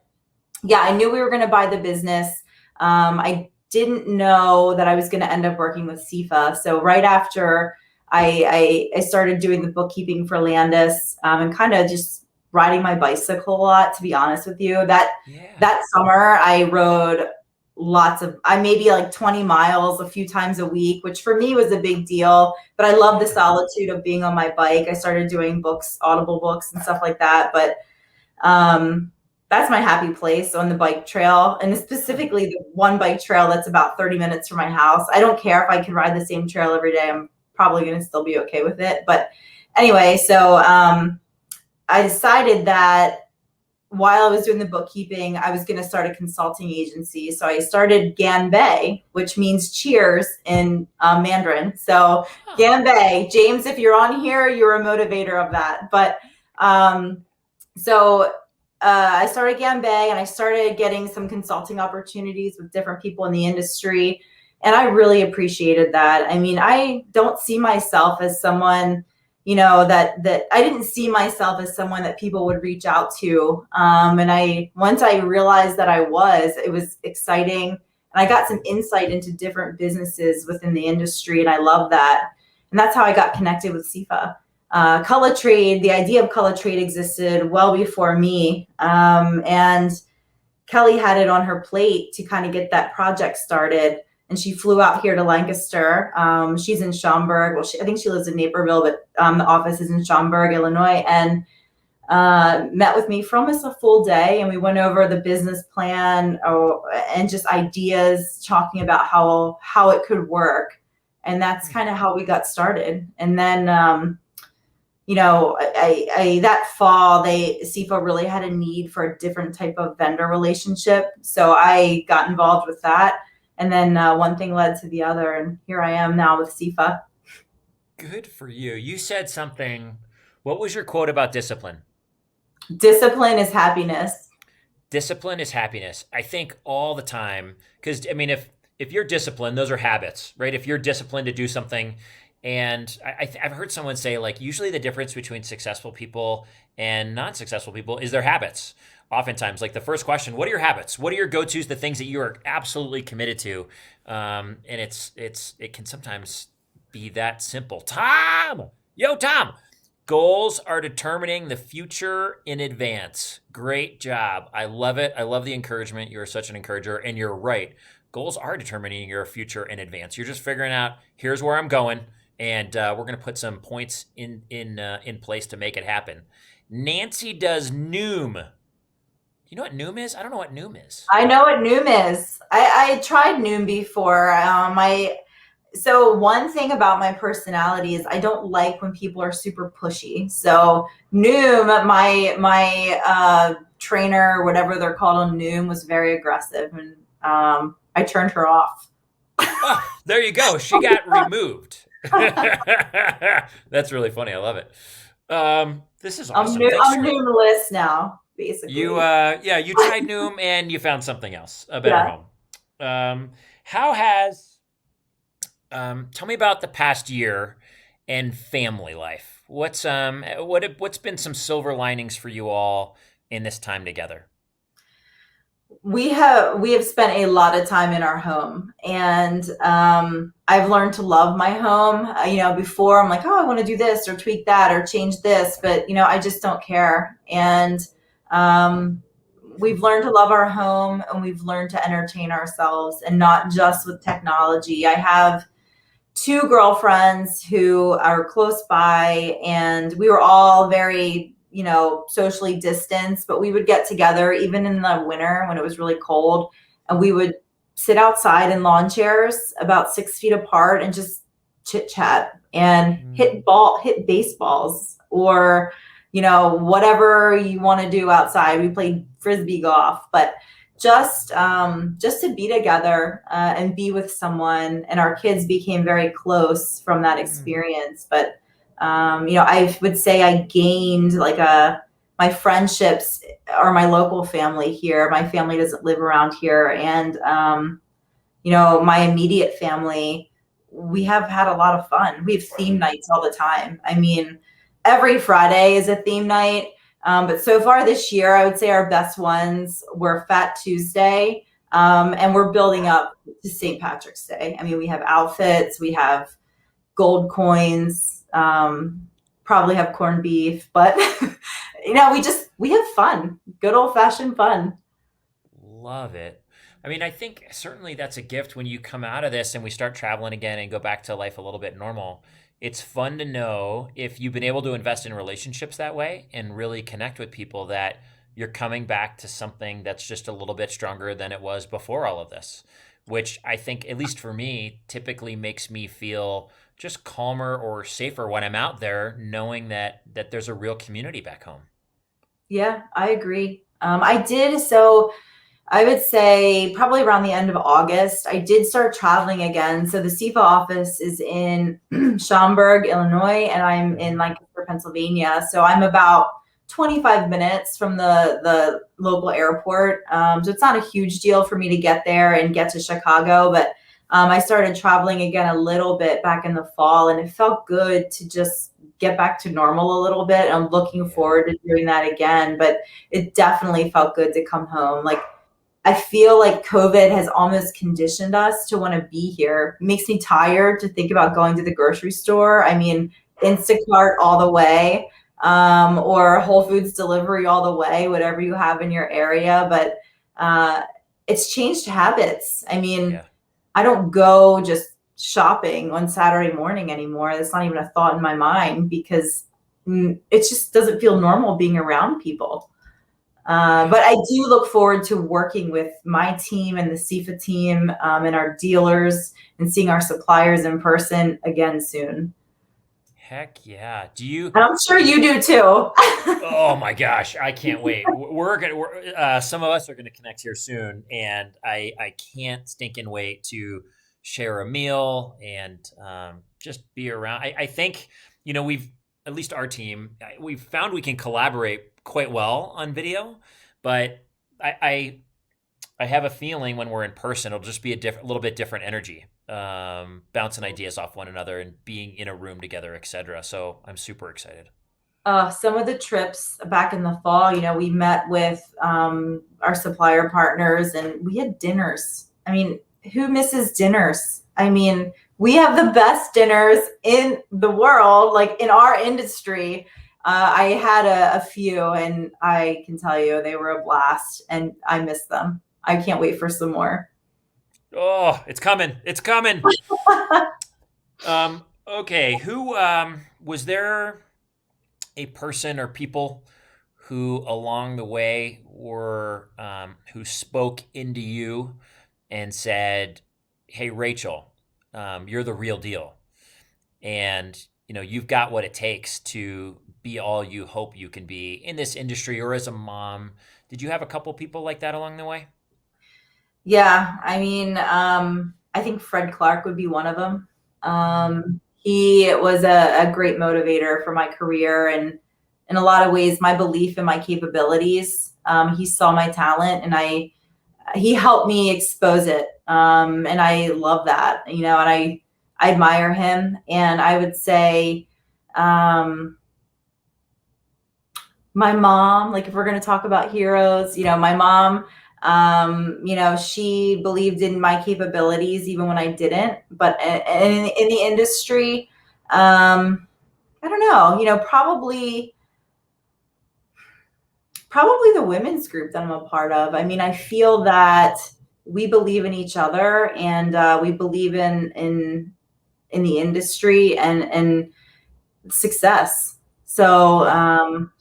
yeah, I knew we were going to buy the business. I didn't know that I was going to end up working with SEFA. So right after I started doing the bookkeeping for Landis, and kind of just riding my bicycle a lot, to be honest with you. That summer I rode I maybe like 20 miles a few times a week, which for me was a big deal. But I love the solitude of being on my bike. I started doing books, Audible books and stuff like that. But that's my happy place on the bike trail, and specifically the one bike trail that's about 30 minutes from my house. I don't care if I can ride the same trail every day. I'm probably going to still be okay with it. But anyway, so I decided that while I was doing the bookkeeping, I was going to start a consulting agency. So I started Ganbei, which means cheers in Mandarin. So Ganbei, James, if you're on here, you're a motivator of that. But I started Ganbei, and I started getting some consulting opportunities with different people in the industry. And I really appreciated that. I mean, I don't see myself as someone, that I didn't see myself as someone that people would reach out to. Once I realized that it was exciting. And I got some insight into different businesses within the industry. And I love that. And that's how I got connected with SEFA. The idea of color trade existed well before me. And Kelly had it on her plate to kind of get that project started. And she flew out here to Lancaster. She's in Schaumburg. Well, I think she lives in Naperville, but the office is in Schaumburg, Illinois. And met with me for almost a full day. And we went over the business plan and just ideas, talking about how it could work. And that's kind of how we got started. And then that fall, SEFA really had a need for a different type of vendor relationship. So I got involved with that. And then one thing led to the other. And here I am now with SEFA. Good for you. You said something. What was your quote about discipline? Discipline is happiness. Discipline is happiness. I think all the time, because I mean, if you're disciplined, those are habits, right? If you're disciplined to do something, and I've heard someone say, like, usually the difference between successful people and non-successful people is their habits. Oftentimes, like, the first question, what are your habits? What are your go-tos, the things that you are absolutely committed to? And it can sometimes be that simple. Tom! Goals are determining the future in advance. Great job. I love it. I love the encouragement. You're such an encourager, and you're right. Goals are determining your future in advance. You're just figuring out, here's where I'm going. And we're going to put some points in place to make it happen. Nancy does Noom. You know what Noom is? I don't know what Noom is. I know what Noom is. I tried Noom before. So one thing about my personality is I don't like when people are super pushy. So Noom, my trainer, whatever they're called on Noom, was very aggressive, and I turned her off. Oh, there you go. She got removed. That's really funny. I love it. This is awesome. I'm Noom list now, basically. You tried Noom and you found something else, a better home. Tell me about the past year and family life. What's been some silver linings for you all in this time together? We have spent a lot of time in our home, and I've learned to love my home. Before I'm like, oh, I want to do this or tweak that or change this, but I just don't care. And we've learned to love our home, and we've learned to entertain ourselves, and not just with technology. I have two girlfriends who are close by, and we were all very socially distanced, but we would get together even in the winter when it was really cold, and we would sit outside in lawn chairs about 6 feet apart and just chit chat and hit baseballs, or whatever you want to do outside. We played frisbee golf, but just to be together and be with someone. And our kids became very close from that experience. But I would say I gained my friendships are my local family here. My family doesn't live around here, and my immediate family, we have had a lot of fun. We have theme nights all the time. I mean, every Friday is a theme night. But so far this year, I would say our best ones were Fat Tuesday, and we're building up to St. Patrick's Day. I mean, we have outfits, we have gold coins, probably have corned beef, but we have fun, good old fashioned fun. Love it. I mean, I think certainly that's a gift when you come out of this and we start traveling again and go back to life a little bit normal. It's fun to know if you've been able to invest in relationships that way and really connect with people, that you're coming back to something that's just a little bit stronger than it was before all of this, which I think, at least for me, typically makes me feel just calmer or safer when I'm out there, knowing that there's a real community back home. Yeah, I agree. I did. So I would say probably around the end of August, I did start traveling again. So the SEFA office is in Schaumburg, Illinois, and I'm in Lancaster, Pennsylvania. So I'm about 25 minutes from the local airport. So it's not a huge deal for me to get there and get to Chicago. But I started traveling again a little bit back in the fall, and it felt good to just get back to normal a little bit. I'm looking forward to doing that again. But it definitely felt good to come home. I feel like COVID has almost conditioned us to want to be here. It makes me tired to think about going to the grocery store. I mean, Instacart all the way, or Whole Foods delivery all the way, whatever you have in your area. But it's changed habits. I mean, I don't go just shopping on Saturday morning anymore. That's not even a thought in my mind, because it just doesn't feel normal being around people. But I do look forward to working with my team and the SEFA team, and our dealers, and seeing our suppliers in person again soon. Heck yeah. Do you? And I'm sure you do too. Oh my gosh, I can't wait. Some of us are gonna connect here soon, and I can't stinking wait to share a meal and just be around. I think we've, at least our team, we've found we can collaborate quite well on video, but I have a feeling when we're in person, it'll just be a little bit different energy, bouncing ideas off one another and being in a room together, etc. So I'm super excited. Some of the trips back in the fall, we met with our supplier partners, and we had dinners. I mean, who misses dinners? I mean, we have the best dinners in the world, in our industry. I had a few, and I can tell you they were a blast, and I miss them. I can't wait for some more. Oh, it's coming. It's coming. Okay. Who, was there a person or people who along the way were, who spoke into you and said, "Hey, Rachel, you're the real deal. And, you've got what it takes to be all you hope you can be in this industry," or as a mom? Did you have a couple people like that along the way? Yeah. I mean, I think Fred Clark would be one of them. He was a great motivator for my career, and in a lot of ways, my belief in my capabilities. He saw my talent, and he helped me expose it. And I love that, and I admire him. And I would say, my mom, if we're going to talk about heroes, my mom, she believed in my capabilities even when I didn't. But in the industry, I don't know, probably the women's group that I'm a part of. I mean, I feel that we believe in each other, and we believe in the industry and success. So,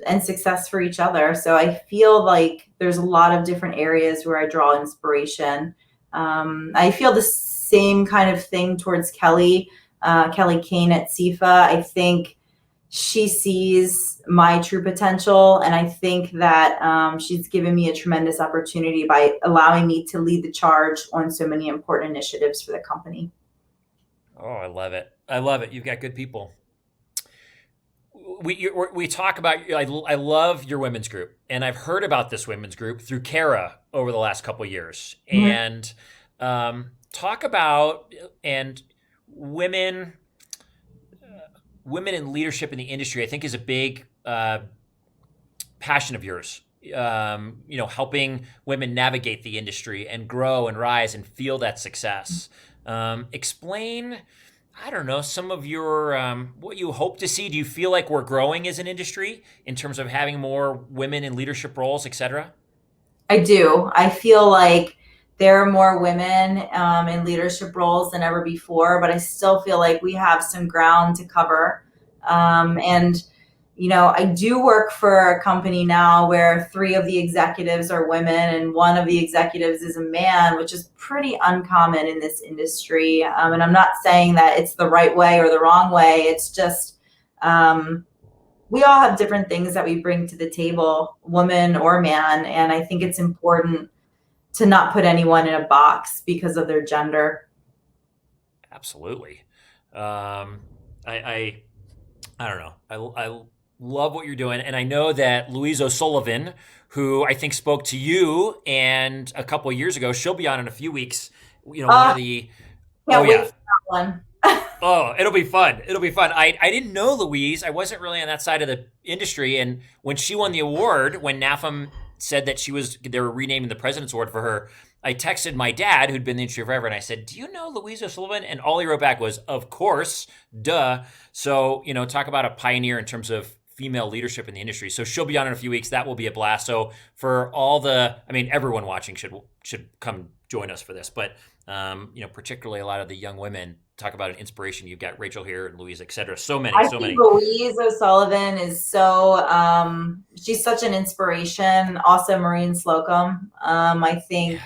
and success for each other. So I feel like there's a lot of different areas where I draw inspiration. I feel the same kind of thing towards Kelly, Kelly Kane at SEFA. I think she sees my true potential, and I think that she's given me a tremendous opportunity by allowing me to lead the charge on so many important initiatives for the company. Oh, I love it. I love it. You've got good people. We talk about. I love your women's group, and I've heard about this women's group through Kara over the last couple of years. Mhm. And talk about and women women in leadership in the industry. I think is a big passion of yours. Helping women navigate the industry and grow and rise and feel that success. Explain, I don't know, some of your what you hope to see. Do you feel like we're growing as an industry in terms of having more women in leadership roles, etc.? I do. I feel like there are more women in leadership roles than ever before, but I still feel like we have some ground to cover. And I do work for a company now where three of the executives are women and one of the executives is a man, which is pretty uncommon in this industry. And I'm not saying that it's the right way or the wrong way. It's just um, we all have different things that we bring to the table, woman or man. And I think it's important to not put anyone in a box because of their gender. Absolutely. Um, I I don't know. I love what you're doing, and I know that Louise O'Sullivan, who I think spoke to you and a couple of years ago, she'll be on in a few weeks. One of Uh, the oh can't wait yeah. for that one. Oh, it'll be fun. It'll be fun. I didn't know Louise. I wasn't really on that side of the industry. And when she won the award, when NAFM said that they were renaming the President's Award for her, I texted my dad, who'd been in the industry forever, and I said, "Do you know Louise O'Sullivan?" And all he wrote back was, "Of course, duh." So, talk about a pioneer in terms of female leadership in the industry. So she'll be on in a few weeks. That will be a blast. So for everyone watching should come join us for this. But particularly a lot of the young women, talk about an inspiration. You've got Rachel here and Louise, et cetera. So many, I so think many. Louise O'Sullivan is she's such an inspiration. Also, Maureen Slocum. I think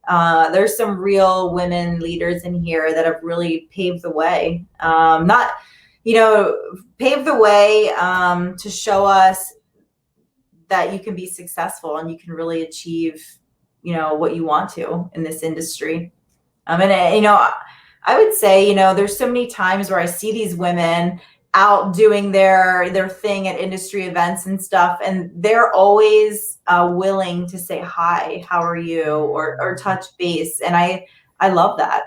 Yeah. there's some real women leaders in here that have really paved the way. Not, paved the way to show us that you can be successful and you can really achieve, what you want to in this industry. I would say, there's so many times where I see these women out doing their thing at industry events and stuff, and they're always willing to say hi, how are you, or touch base, and I love that.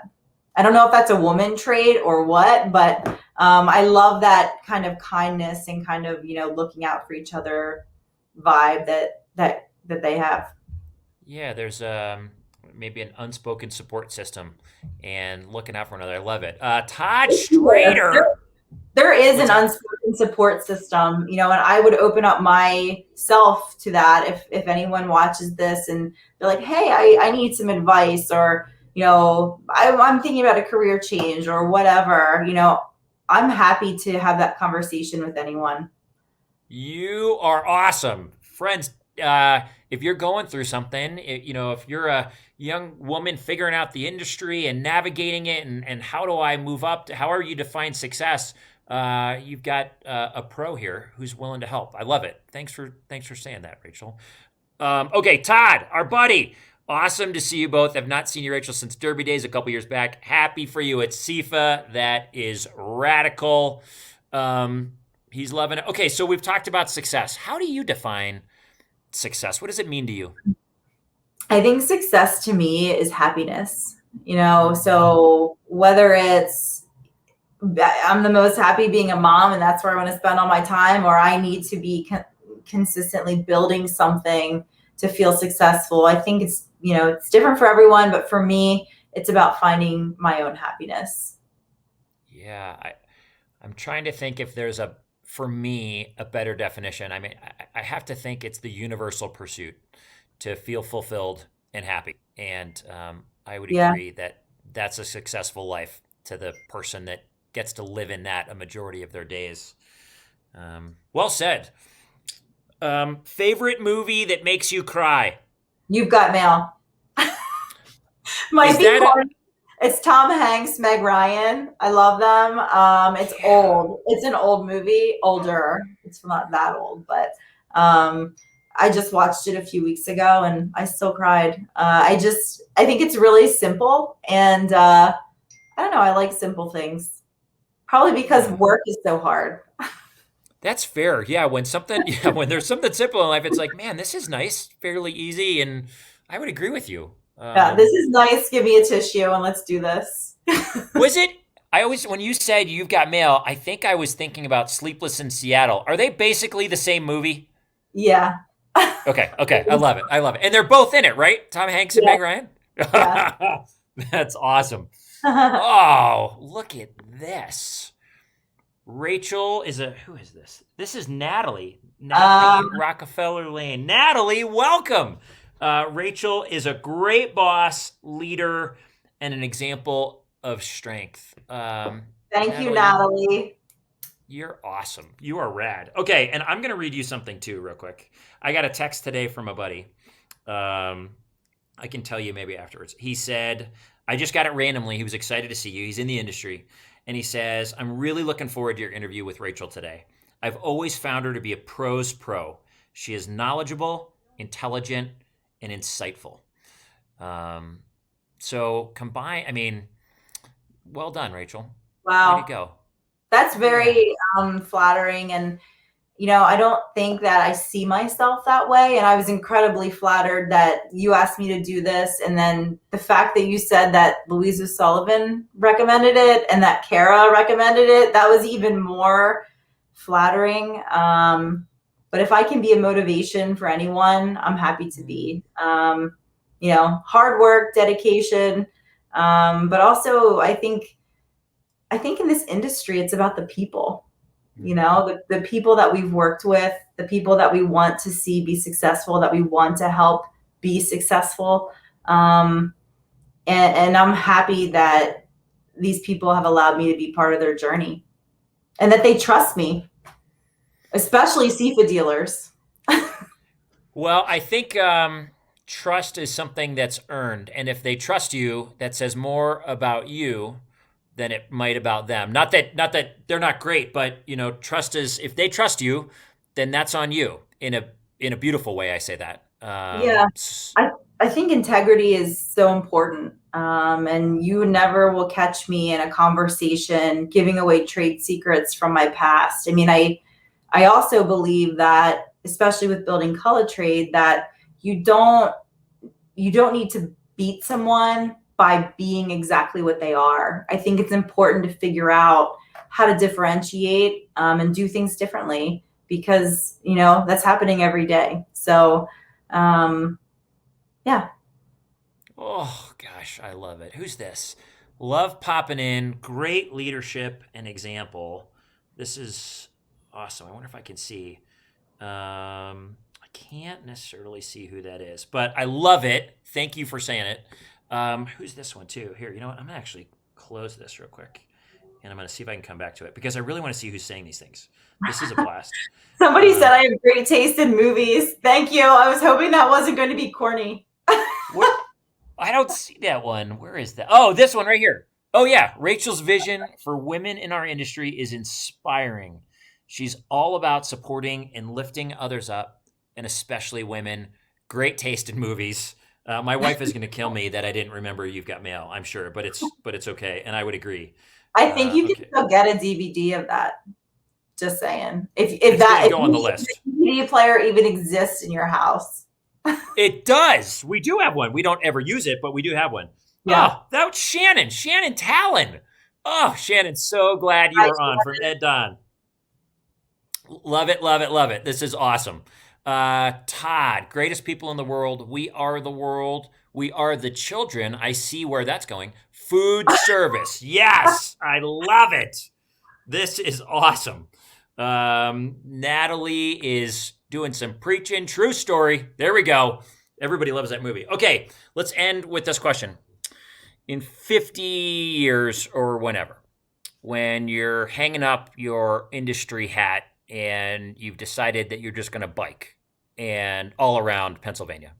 I don't know if that's a woman trait or what, but I love that kind of kindness and kind of looking out for each other vibe that they have. Yeah, there's maybe an unspoken support system and looking out for another. I love it. Todd There, Strader. there is What's an that? unspoken support system, and I would open up myself to that if anyone watches this and they're like, hey, I need some advice, or I'm thinking about a career change or whatever. I'm happy to have that conversation with anyone. You are awesome. Friends, if you're going through something, if you're a young woman figuring out the industry and navigating it and how do I move up, to, however you define success, you've got a pro here who's willing to help. I love it. Thanks for saying that, Rachel. Okay, Todd, our buddy. Awesome to see you both. I've not seen you, Rachel, since Derby days a couple years back. Happy for you at SEFA. That is radical. He's loving it. Okay, so we've talked about success. How do you define success? What does it mean to you? I think success to me is happiness. So whether it's I'm the most happy being a mom and that's where I want to spend all my time, or I need to be consistently building something to feel successful. I think it's different for everyone, but for me, it's about finding my own happiness. Yeah, I'm trying to think if there's for me, a better definition. I mean, I have to think it's the universal pursuit to feel fulfilled and happy. And I would Yeah. agree that that's a successful life to the person that gets to live in that a majority of their days. Well said. Favorite movie that makes you cry? You've Got Mail. Might Is be that a corny. It's Tom Hanks, Meg Ryan. I love them. It's yeah? old. It's an old movie, older. It's not that old, but um, I just watched it a few weeks ago and I still cried. I think it's really simple, and I don't know. I like simple things. Probably because Yeah. work is so hard. That's fair. Yeah, when there's something simple in life, it's like, man, this is nice, fairly easy, and I would agree with you. Yeah, this is nice. Give me a tissue and let's do this. Was it? I always, when you said You've Got Mail, I think I was thinking about Sleepless in Seattle. Are they basically the same movie? Yeah. Okay, I love it. I love it, and they're both in it, right? Tom Hanks and Yeah. Meg Ryan. Yeah. That's awesome. Oh, look at this. Rachel is who is this? This is Natalie. Natalie um, Rockefeller Lane. Natalie, welcome. Rachel is a great boss, leader, and an example of strength. Thank you, Natalie. You're awesome. You are rad. Okay, and I'm going to read you something too, real quick. I got a text today from a buddy. I can tell you maybe afterwards. He said, I just got it randomly. He was excited to see you. He's in the industry. And he says, I'm really looking forward to your interview with Rachel today. I've always found her to be a pro's pro. She is knowledgeable, intelligent, and insightful. So combine, I mean, well done, Rachel. Way Wow. to go. That's Yeah. very flattering. And, I don't think that I see myself that way. And I was incredibly flattered that you asked me to do this. And then the fact that you said that Louise O'Sullivan recommended it and that Kara recommended it, that was even more flattering. But if I can be a motivation for anyone, I'm happy to be. Hard work, dedication. But also, I think in this industry, it's about the people, the people that we've worked with, the people that we want to see be successful, that we want to help be successful. And I'm happy that these people have allowed me to be part of their journey and that they trust me, especially SEFA dealers. Well, I think trust is something that's earned. And if they trust you, that says more about you than it might about them. Not that they're not great, but trust is, if they trust you, then that's on you in a beautiful way. I say that. Yeah, I think integrity is so important. And you never will catch me in a conversation giving away trade secrets from my past. I mean, I also believe that, especially with building color trade, that you don't need to beat someone by being exactly what they are. I think it's important to figure out how to differentiate and do things differently, because that's happening every day. So yeah. Oh gosh, I love it. Who's this? Love popping in. Great leadership and example. This is awesome. I wonder if I can see. I can't necessarily see who that is, but I love it. Thank you for saying it. Who's this one too? Here, you know what? I'm gonna actually close this real quick, and I'm gonna see if I can come back to it because I really want to see who's saying these things. This is a blast. Somebody said I have great taste in movies. Thank you. I was hoping that wasn't going to be corny. What? I don't see that one. Where is that? Oh, this one right here. Oh yeah, Rachel's vision for women in our industry is inspiring. She's all about supporting and lifting others up, and especially women. Great taste in movies. My wife is going to kill me that I didn't remember You've Got Mail. I'm sure, but it's okay, and I would agree. I think you can Okay, still get a DVD of that. Just saying. If it's going that to go on the list. DVD player even exists in your house. It does. We do have one. We don't ever use it, but we do have one. Yeah. Oh, that was Shannon Talon. Oh, Shannon, so glad you are on from Ed Don. Love it, love it, love it. This is awesome. Todd, greatest people in the world. We are the world. We are the children. I see where that's going. Food service. Yes, I love it. This is awesome. Natalie is doing some preaching. True story. There we go. Everybody loves that movie. Okay, let's end with this question. In 50 years or whenever, when you're hanging up your industry hat and you've decided that you're just going to bike and all around Pennsylvania.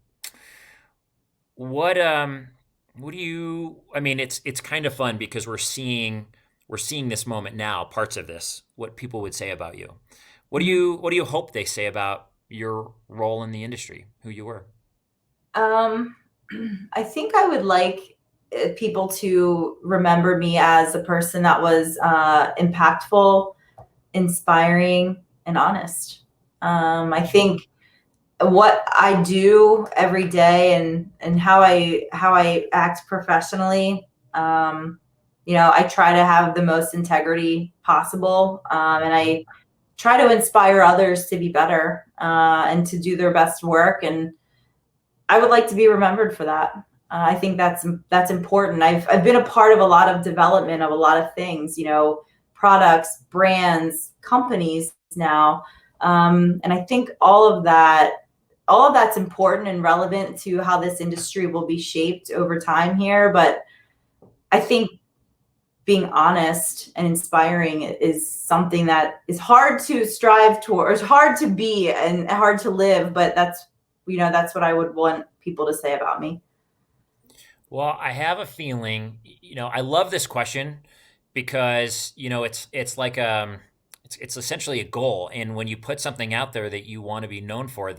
What do you I mean it's kind of fun because we're seeing this moment now, parts of this, what people would say about you. What do you hope they say about your role in the industry, who you were? Um, I think I would like people to remember me as a person that was impactful, inspiring, and honest. I think what I do every day and how I act professionally. I try to have the most integrity possible, and I try to inspire others to be better and to do their best work. And I would like to be remembered for that. I think that's important. I've been a part of a lot of development of a lot of things, products, brands, companies now, and I think all of that's important and relevant to how this industry will be shaped over time here. But I think being honest and inspiring is something that is hard to strive towards, hard to be, and hard to live. But that's what I would want people to say about me. Well, I have a feeling, I love this question because, it's like it's essentially a goal. And when you put something out there that you want to be known for,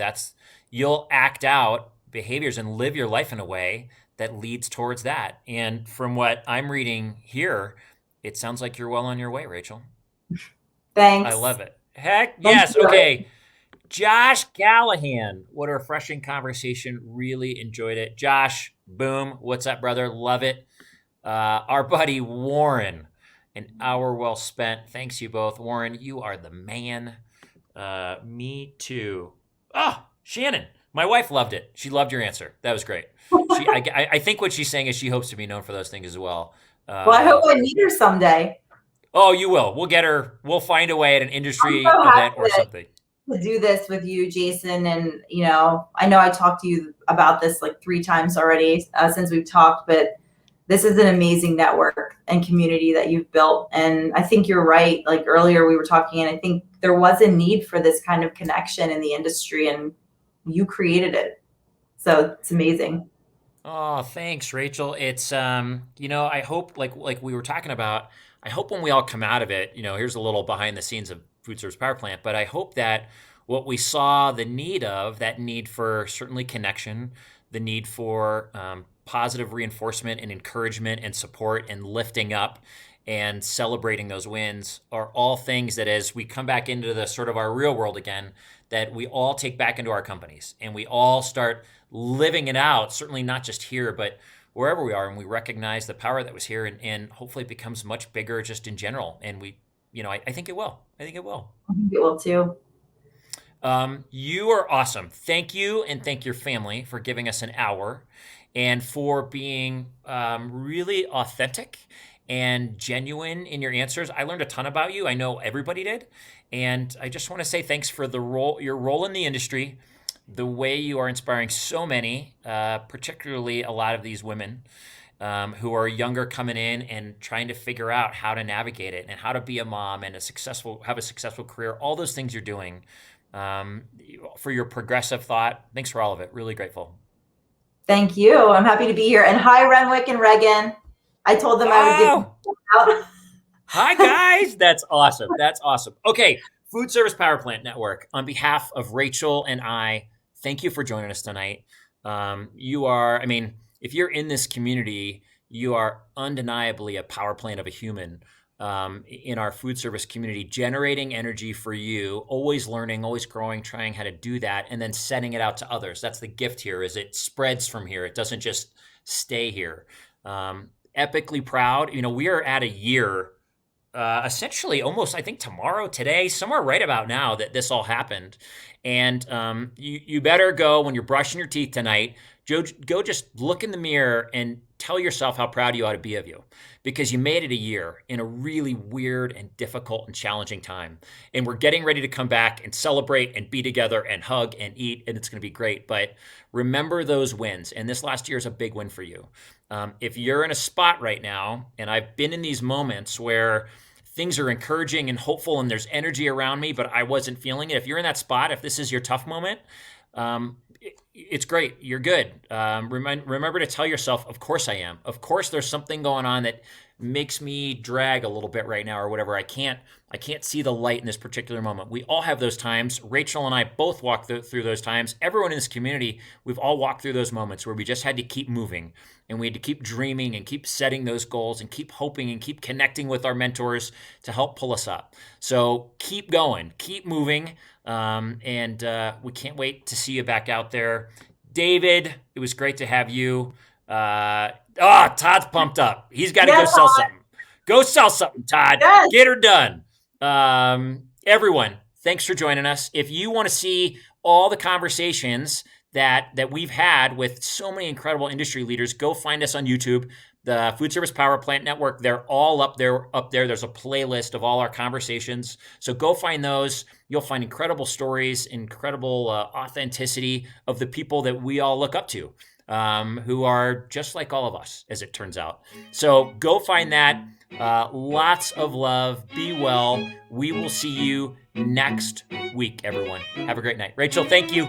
you'll act out behaviors and live your life in a way that leads towards that. And from what I'm reading here, it sounds like you're well on your way, Rachel. I Thanks. love it. Heck Thank yes. you. Okay. Josh Callahan, what a refreshing conversation. Really enjoyed it. Josh, boom. What's up, brother? Love it. Our buddy Warren, an hour well spent. Thanks, you both. Warren, you are the man. Me too. Oh, Shannon, my wife loved it. She loved your answer. That was great. I think what she's saying is she hopes to be known for those things as well. Well, I hope I meet her someday. Oh, you will. We'll get her. We'll find a way at an I'm industry so event happy or something. to do this with you, Jason. And, I know I talked to you about this like 3 times already since we've talked, but this is an amazing network and community that you've built. And I think you're right. Like earlier we were talking, and I think there was a need for this kind of connection in the industry, and you created it. So it's amazing. Oh, thanks, Rachel. It's I hope like we were talking about, I hope when we all come out of it, here's a little behind the scenes of Food Service Power Plant, but I hope that what we saw the need of, that need for certainly connection, the need for positive reinforcement and encouragement and support and lifting up and celebrating those wins are all things that as we come back into the sort of our real world again, that we all take back into our companies and we all start living it out, certainly not just here, but wherever we are, and we recognize the power that was here, and hopefully it becomes much bigger just in general. And I think it will. I think it will. I think it will too. You are awesome. Thank you, and thank your family for giving us an hour and for being really authentic and genuine in your answers. I learned a ton about you. I know everybody did. And I just want to say thanks for your role in the industry, the way you are inspiring so many, particularly a lot of these women who are younger coming in and trying to figure out how to navigate it and how to be a mom and have a successful career, all those things you're doing, for your progressive thought. Thanks for all of it. Really grateful. Thank you. I'm happy to be here. And hi, Renwick and Reagan. I told them I would give them Oh, a shout out. hi guys. That's awesome. That's awesome. Okay. Food Service Power Plant Network, on behalf of Rachel and I, thank you for joining us tonight. If you're in this community, you are undeniably a power plant of a human in our food service community, generating energy for you, always learning, always growing, trying how to do that, and then sending it out to others. That's the gift here, is it spreads from here. It doesn't just stay here. Epically proud. We are at a year, essentially almost, I think tomorrow, today, somewhere right about now that this all happened. And you better go when you're brushing your teeth tonight, go just look in the mirror and tell yourself how proud you ought to be of you, because you made it a year in a really weird and difficult and challenging time. And we're getting ready to come back and celebrate and be together and hug and eat, and it's going to be great. But remember those wins. And this last year is a big win for you. If you're in a spot right now, and I've been in these moments where things are encouraging and hopeful and there's energy around me, but I wasn't feeling it. If you're in that spot, if this is your tough moment, it's great. You're good. Remember to tell yourself, of course I am. Of course there's something going on that makes me drag a little bit right now or whatever. I can't see the light in this particular moment. We all have those times. Rachel and I both walk through those times. Everyone in this community, we've all walked through those moments where we just had to keep moving and we had to keep dreaming and keep setting those goals and keep hoping and keep connecting with our mentors to help pull us up. So keep going, keep moving. And we can't wait to see you back out there. David, it was great to have you. Todd's pumped up. He's got to go sell something. Go sell something, Todd. Yes. Get her done. Everyone, thanks for joining us. If you want to see all the conversations that we've had with so many incredible industry leaders, go find us on YouTube. The Food Service Power Plant Network, they're all up there. There's a playlist of all our conversations. So go find those. You'll find incredible stories, incredible authenticity of the people that we all look up to, who are just like all of us, as it turns out. So go find that. Lots of love. Be well. We will see you next week, everyone. Have a great night. Rachel, thank you.